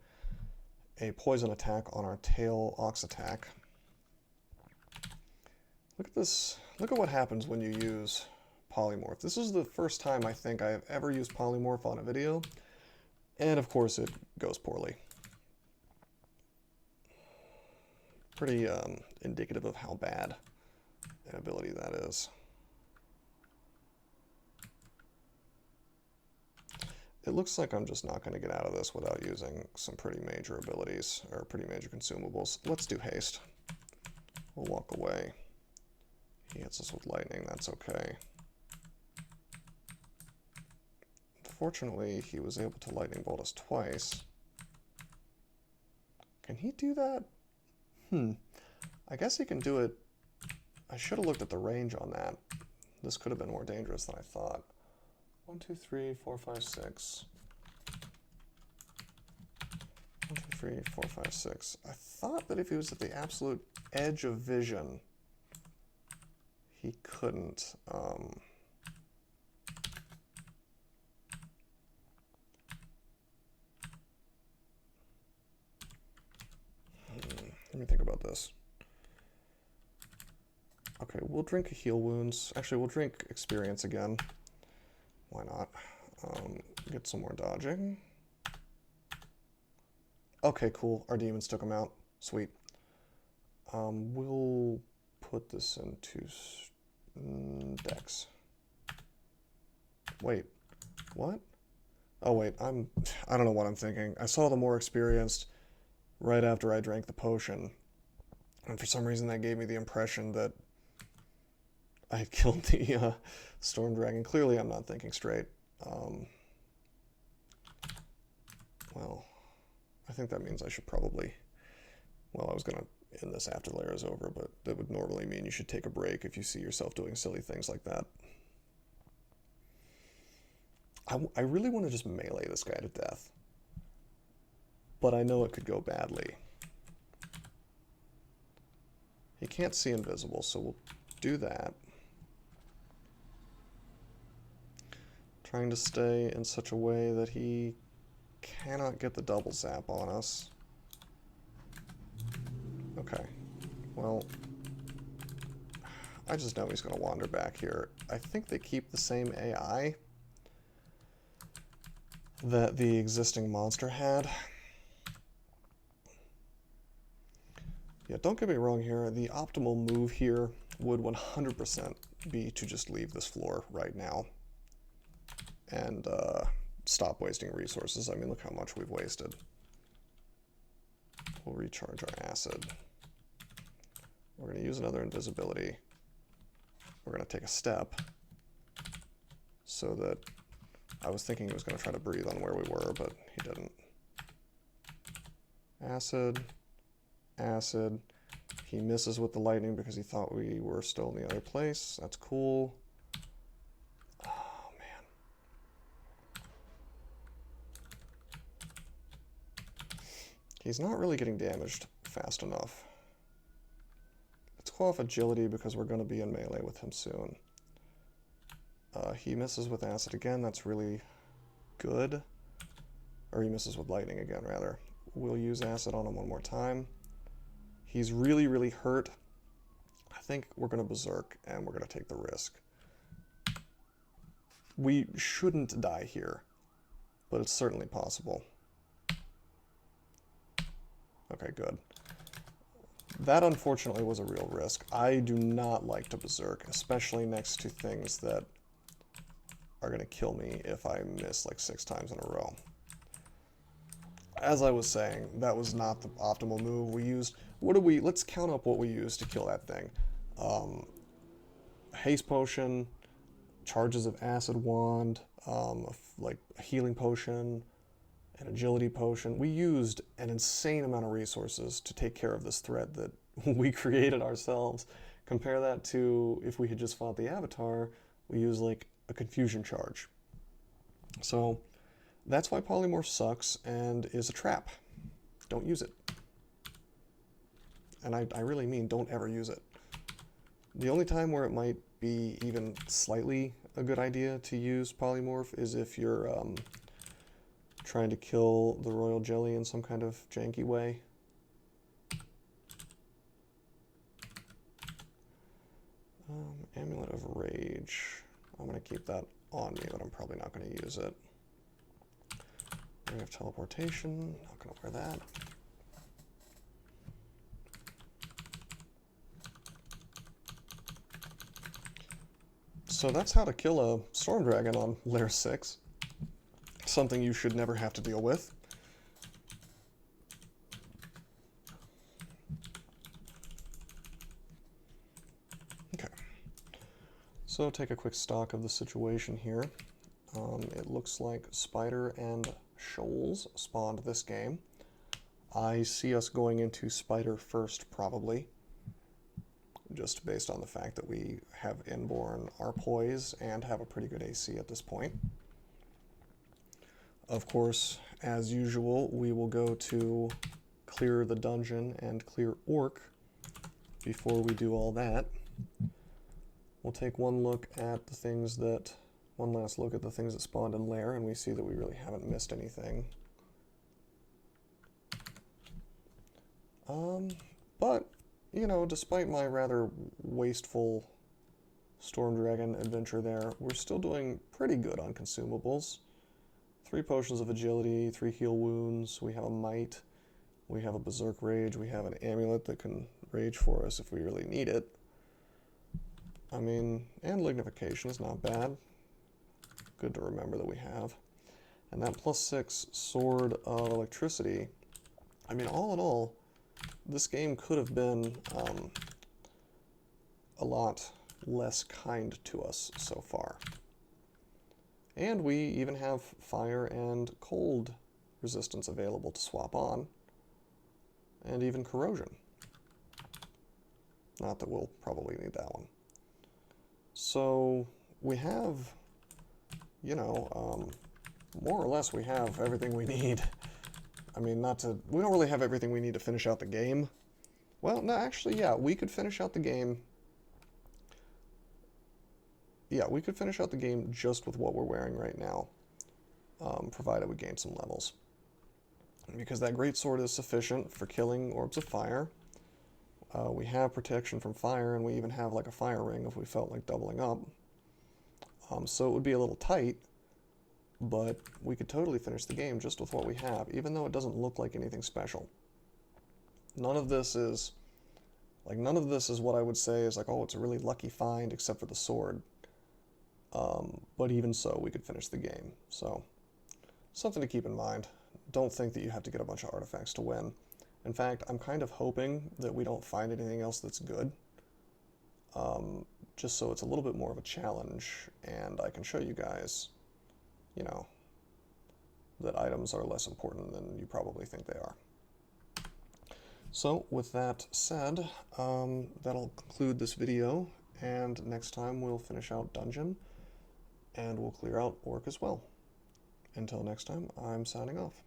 Speaker 1: a poison attack on our tail ox attack. Look at this. Look at what happens when you use polymorph. This is the first time I think I have ever used polymorph on a video, and of course it goes poorly. Pretty indicative of how bad an ability that is. It looks like I'm just not going to get out of this without using some pretty major abilities, or pretty major consumables. Let's do haste. We'll walk away. He hits us with lightning, that's okay. Fortunately, he was able to lightning bolt us twice. Can he do that? I guess he can do it. I should have looked at the range on that. This could have been more dangerous than I thought. 1, 2, 3, 4, 5, 6. 3, 4, 5, 6. I thought that if he was at the absolute edge of vision, he couldn't. Let me think about this. Okay, we'll drink heal wounds. Actually, we'll drink experience again. Why not? Get some more dodging. Okay, cool. Our demons took him out. Sweet. We'll put this into Dex. Wait, what? Oh wait, I don't know what I'm thinking. I saw the more experienced right after I drank the potion, and for some reason that gave me the impression that I had killed the Storm Dragon. Clearly I'm not thinking straight. Well, I think that means I should probably... Well, I was going to end this after Lair is over, but that would normally mean you should take a break if you see yourself doing silly things like that. I really want to just melee this guy to death, but I know it could go badly. He can't see invisible, so we'll do that. Trying to stay in such a way that he cannot get the double zap on us. Okay, well, I just know he's going to wander back here. I think they keep the same AI that the existing monster had. Yeah, don't get me wrong here. The optimal move here would 100% be to just leave this floor right now and stop wasting resources. I mean, look how much we've wasted. We'll recharge our acid. We're going to use another invisibility. We're going to take a step so that I was thinking he was going to try to breathe on where we were, but he didn't. Acid, acid. He misses with the lightning because he thought we were still in the other place. That's cool. Oh, man. He's not really getting damaged fast enough. Let's call off agility because we're going to be in melee with him soon. He misses with acid again. That's really good. Or he misses with lightning again, rather. We'll use acid on him one more time. He's really, really hurt. I think we're going to berserk, and we're going to take the risk. We shouldn't die here, but it's certainly possible. Okay, good. That, unfortunately, was a real risk. I do not like to berserk, especially next to things that are going to kill me if I miss like 6 times in a row. As I was saying, that was not the optimal move. We used... Let's count up what we used to kill that thing. Haste potion, charges of acid wand, like a healing potion, an agility potion. We used an insane amount of resources to take care of this threat that we created ourselves. Compare that to if we had just fought the Avatar, we used like a confusion charge. So that's why polymorph sucks and is a trap. Don't use it. And I really mean don't ever use it. The only time where it might be even slightly a good idea to use polymorph is if you're trying to kill the royal jelly in some kind of janky way. Amulet of Rage. I'm going to keep that on me, but I'm probably not going to use it. We have teleportation. Not going to wear that. So that's how to kill a Storm Dragon on Lair 6. Something you should never have to deal with. Okay. So take a quick stock of the situation here. It looks like Spider and Shoals spawned this game. I see us going into Spider first, probably. Just based on the fact that we have inborn our poise and have a pretty good AC at this point. Of course, as usual, we will go to clear the dungeon and clear orc before we do all that. We'll take one look at the things that, one last look at the things that spawned in Lair, and we see that we really haven't missed anything. But, you know, despite my rather wasteful Storm Dragon adventure there, we're still doing pretty good on consumables. 3 potions of agility, 3 heal wounds, we have a might, we have a berserk rage, we have an amulet that can rage for us if we really need it. I mean, and lignification is not bad. Good to remember that we have. And that +6 sword of electricity, I mean, all in all, this game could have been a lot less kind to us so far. And we even have fire and cold resistance available to swap on, and even corrosion. Not that we'll probably need that one. So we have, you know, more or less we have everything we need. I mean, we don't really have everything we need to finish out the game. Well, no, actually, yeah, we could finish out the game. Yeah, we could finish out the game just with what we're wearing right now, provided we gain some levels. Because that greatsword is sufficient for killing orbs of fire. We have protection from fire, and we even have like a fire ring if we felt like doubling up. So it would be a little tight, but we could totally finish the game just with what we have, even though it doesn't look like anything special. None of this is what I would say is like, oh, it's a really lucky find, except for the sword. But even so, we could finish the game. So, something to keep in mind. Don't think that you have to get a bunch of artifacts to win. In fact, I'm kind of hoping that we don't find anything else that's good. Just so it's a little bit more of a challenge, and I can show you guys, you know, that items are less important than you probably think they are. So, with that said, that'll conclude this video, and next time we'll finish out Dungeon, and we'll clear out Orc as well. Until next time, I'm signing off.